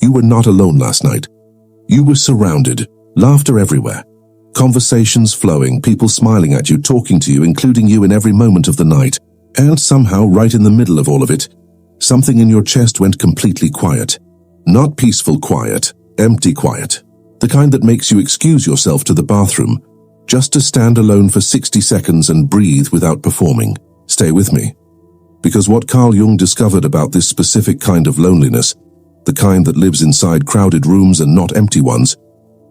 You were not alone last night. You were surrounded, laughter everywhere, conversations flowing, people smiling at you, talking to you, including you in every moment of the night. And somehow, right in the middle of all of it, something in your chest went completely quiet. Not peaceful quiet, empty quiet. The kind that makes you excuse yourself to the bathroom, just to stand alone for 60 seconds and breathe without performing. Stay with me. Because what Carl Jung discovered about this specific kind of loneliness, the kind that lives inside crowded rooms and not empty ones,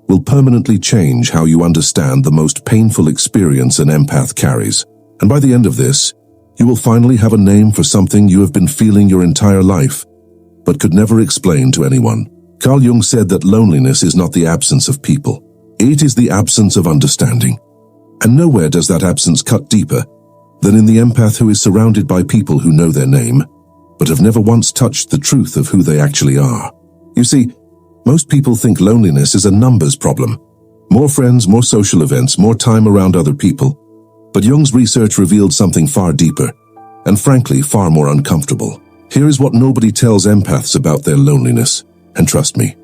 will permanently change how you understand the most painful experience an empath carries. And by the end of this, you will finally have a name for something you have been feeling your entire life, but could never explain to anyone. Carl Jung said that loneliness is not the absence of people. It is the absence of understanding. And nowhere does that absence cut deeper than in the empath who is surrounded by people who know their name, but have never once touched the truth of who they actually are. You see, most people think loneliness is a numbers problem. More friends, more social events, more time around other people. But Jung's research revealed something far deeper, and frankly, far more uncomfortable. Here is what nobody tells empaths about their loneliness. And trust me,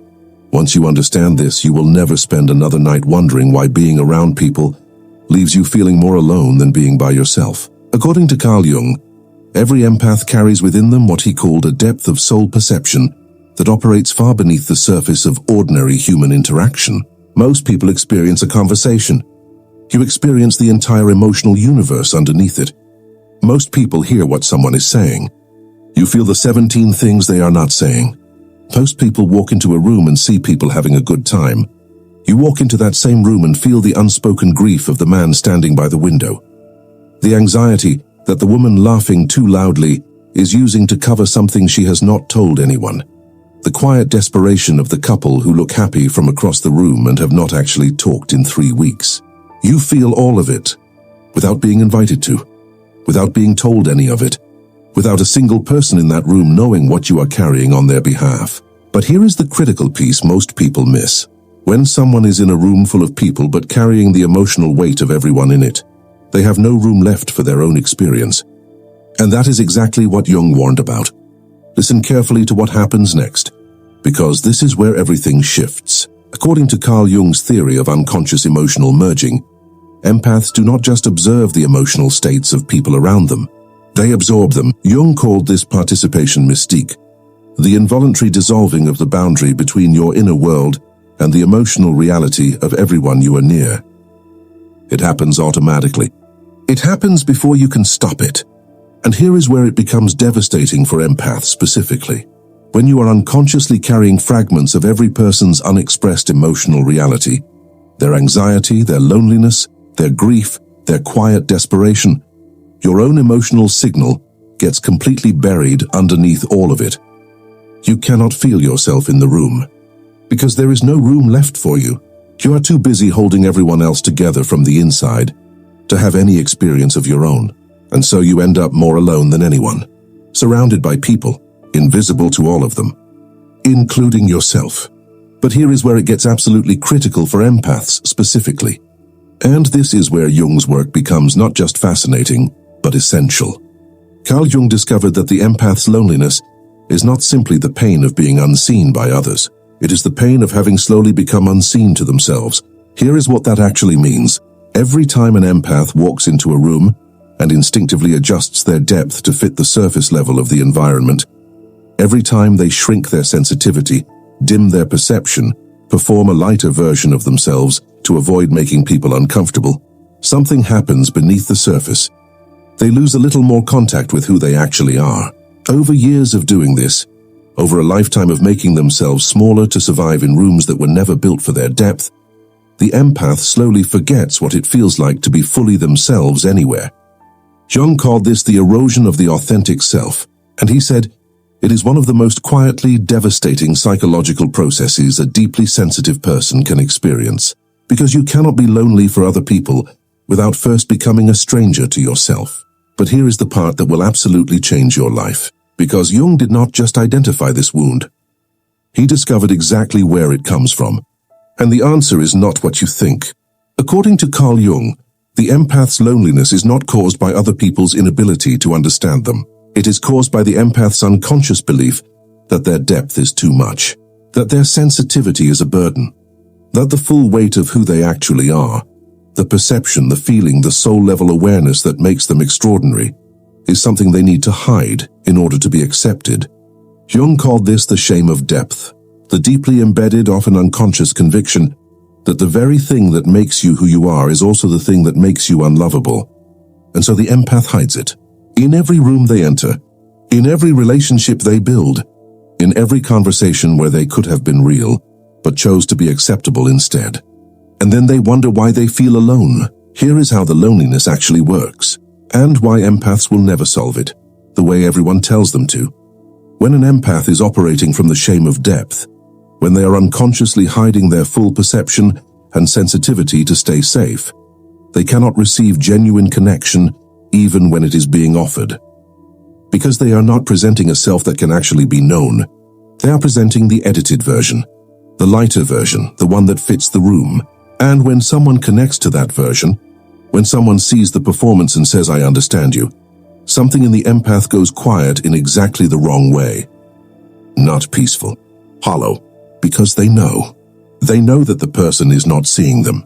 once you understand this, you will never spend another night wondering why being around people leaves you feeling more alone than being by yourself. According to Carl Jung, every empath carries within them what he called a depth of soul perception that operates far beneath the surface of ordinary human interaction. Most people experience a conversation. You experience the entire emotional universe underneath it. Most people hear what someone is saying. You feel the 17 things they are not saying. Most people walk into a room and see people having a good time. You walk into that same room and feel the unspoken grief of the man standing by the window. The anxiety that the woman laughing too loudly is using to cover something she has not told anyone. The quiet desperation of the couple who look happy from across the room and have not actually talked in 3 weeks. You feel all of it, without being invited to, without being told any of it, without a single person in that room knowing what you are carrying on their behalf. But here is the critical piece most people miss. When someone is in a room full of people but carrying the emotional weight of everyone in it, they have no room left for their own experience. And that is exactly what Jung warned about. Listen carefully to what happens next, because this is where everything shifts. According to Carl Jung's theory of unconscious emotional merging, empaths do not just observe the emotional states of people around them, they absorb them. Jung called this participation mystique, the involuntary dissolving of the boundary between your inner world and the emotional reality of everyone you are near. It happens automatically. It happens before you can stop it. And here is where it becomes devastating for empaths specifically. When you are unconsciously carrying fragments of every person's unexpressed emotional reality, their anxiety, their loneliness, their grief, their quiet desperation, your own emotional signal gets completely buried underneath all of it. You cannot feel yourself in the room, because there is no room left for you. You are too busy holding everyone else together from the inside to have any experience of your own, and so you end up more alone than anyone, surrounded by people, invisible to all of them, including yourself. But here is where it gets absolutely critical for empaths specifically. And this is where Jung's work becomes not just fascinating, but essential. Carl Jung discovered that the empath's loneliness is not simply the pain of being unseen by others. It is the pain of having slowly become unseen to themselves. Here is what that actually means. Every time an empath walks into a room and instinctively adjusts their depth to fit the surface level of the environment, every time they shrink their sensitivity, dim their perception, perform a lighter version of themselves to avoid making people uncomfortable, something happens beneath the surface. They lose a little more contact with who they actually are. Over years of doing this, over a lifetime of making themselves smaller to survive in rooms that were never built for their depth, the empath slowly forgets what it feels like to be fully themselves anywhere. Jung called this the erosion of the authentic self, and he said, it is one of the most quietly devastating psychological processes a deeply sensitive person can experience, because you cannot be lonely for other people without first becoming a stranger to yourself. But here is the part that will absolutely change your life, because Jung did not just identify this wound. He discovered exactly where it comes from. And the answer is not what you think. According to Carl Jung, the empath's loneliness is not caused by other people's inability to understand them. It is caused by the empath's unconscious belief that their depth is too much. that their sensitivity is a burden, that the full weight of who they actually are, the perception, the feeling, the soul-level awareness that makes them extraordinary, is something they need to hide in order to be accepted. Jung called this the shame of depth, the deeply embedded, often unconscious conviction that the very thing that makes you who you are is also the thing that makes you unlovable. And so the empath hides it. In every room they enter, in every relationship they build, in every conversation where they could have been real, but chose to be acceptable instead. And then they wonder why they feel alone. Here is how the loneliness actually works, and why empaths will never solve it, the way everyone tells them to. When an empath is operating from the shame of depth, when they are unconsciously hiding their full perception and sensitivity to stay safe, they cannot receive genuine connection even when it is being offered. Because they are not presenting a self that can actually be known, they are presenting the edited version, the lighter version, the one that fits the room. And when someone connects to that version, when someone sees the performance and says, "I understand you," something in the empath goes quiet in exactly the wrong way. Not peaceful, hollow, because they know. They know that the person is not seeing them.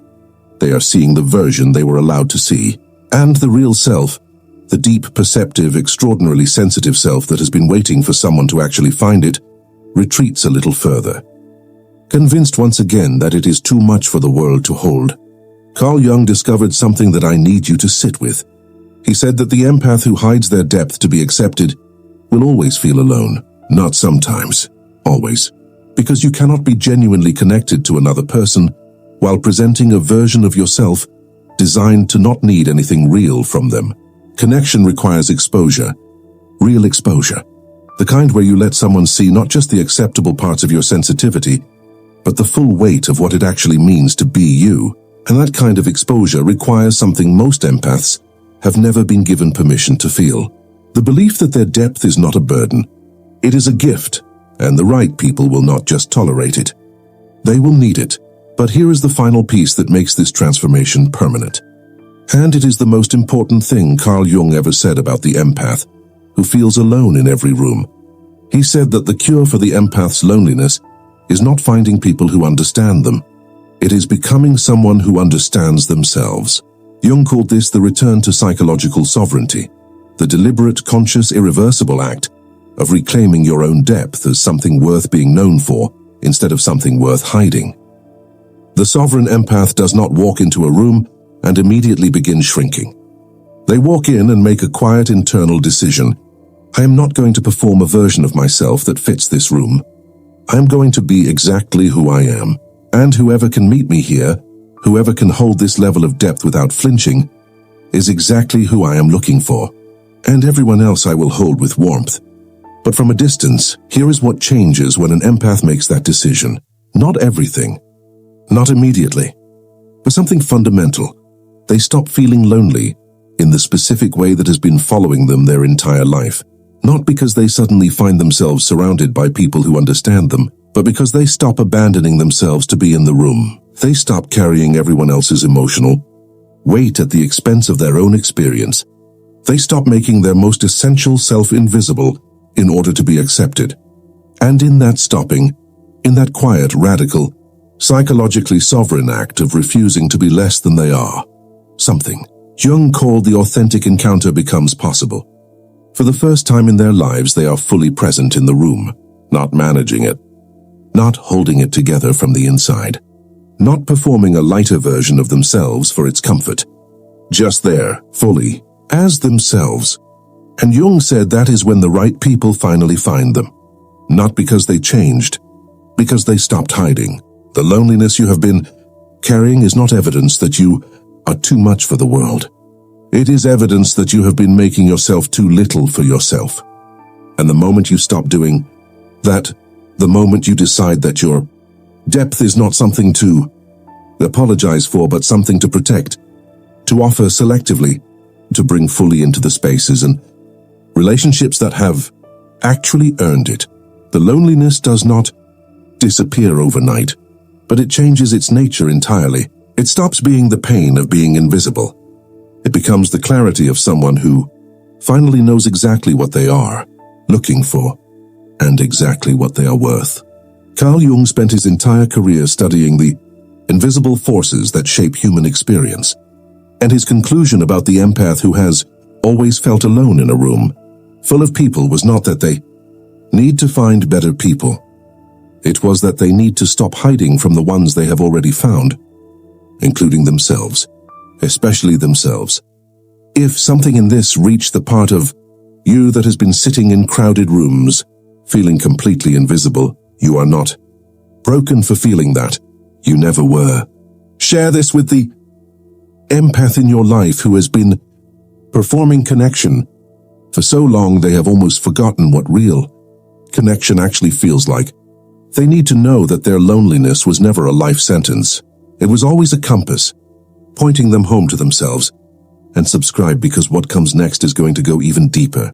They are seeing the version they were allowed to see, and the real self, the deep, perceptive, extraordinarily sensitive self that has been waiting for someone to actually find it, retreats a little further. Convinced once again that it is too much for the world to hold, Carl Jung discovered something that I need you to sit with. He said that the empath who hides their depth to be accepted will always feel alone. Not sometimes, always. Because you cannot be genuinely connected to another person while presenting a version of yourself designed to not need anything real from them. Connection requires exposure, real exposure. The kind where you let someone see not just the acceptable parts of your sensitivity, but the full weight of what it actually means to be you. And that kind of exposure requires something most empaths have never been given permission to feel. The belief that their depth is not a burden. It is a gift, and the right people will not just tolerate it. They will need it. But here is the final piece that makes this transformation permanent. And it is the most important thing Carl Jung ever said about the empath, who feels alone in every room. He said that the cure for the empath's loneliness is not finding people who understand them. It is becoming someone who understands themselves. Jung called this the return to psychological sovereignty, the deliberate, conscious, irreversible act of reclaiming your own depth as something worth being known for instead of something worth hiding. The sovereign empath does not walk into a room and immediately begin shrinking. They walk in and make a quiet internal decision. I am not going to perform a version of myself that fits this room. I am going to be exactly who I am, and whoever can meet me here, whoever can hold this level of depth without flinching, is exactly who I am looking for, and everyone else I will hold with warmth. But from a distance, here is what changes when an empath makes that decision. Not everything, not immediately, but something fundamental. They stop feeling lonely in the specific way that has been following them their entire life. Not because they suddenly find themselves surrounded by people who understand them, but because they stop abandoning themselves to be in the room. They stop carrying everyone else's emotional weight at the expense of their own experience. They stop making their most essential self invisible in order to be accepted. And in that stopping, in that quiet, radical, psychologically sovereign act of refusing to be less than they are, something Jung called the authentic encounter becomes possible. For the first time in their lives, they are fully present in the room, not managing it, not holding it together from the inside, not performing a lighter version of themselves for its comfort, just there, fully, as themselves. And Jung said that is when the right people finally find them, not because they changed, because they stopped hiding. The loneliness you have been carrying is not evidence that you are too much for the world. It is evidence that you have been making yourself too little for yourself. And the moment you stop doing that, the moment you decide that your depth is not something to apologize for, but something to protect, to offer selectively, to bring fully into the spaces and relationships that have actually earned it, the loneliness does not disappear overnight, but it changes its nature entirely. It stops being the pain of being invisible. It becomes the clarity of someone who finally knows exactly what they are looking for and exactly what they are worth. Carl Jung spent his entire career studying the invisible forces that shape human experience, and his conclusion about the empath who has always felt alone in a room full of people was not that they need to find better people. It was that they need to stop hiding from the ones they have already found, including themselves, especially themselves. If something in this reached the part of you that has been sitting in crowded rooms, feeling completely invisible, you are not broken for feeling that. You never were. Share this with the empath in your life who has been performing connection for so long they have almost forgotten what real connection actually feels like. They need to know that their loneliness was never a life sentence. It was always a compass, pointing them home to themselves. And subscribe because what comes next is going to go even deeper.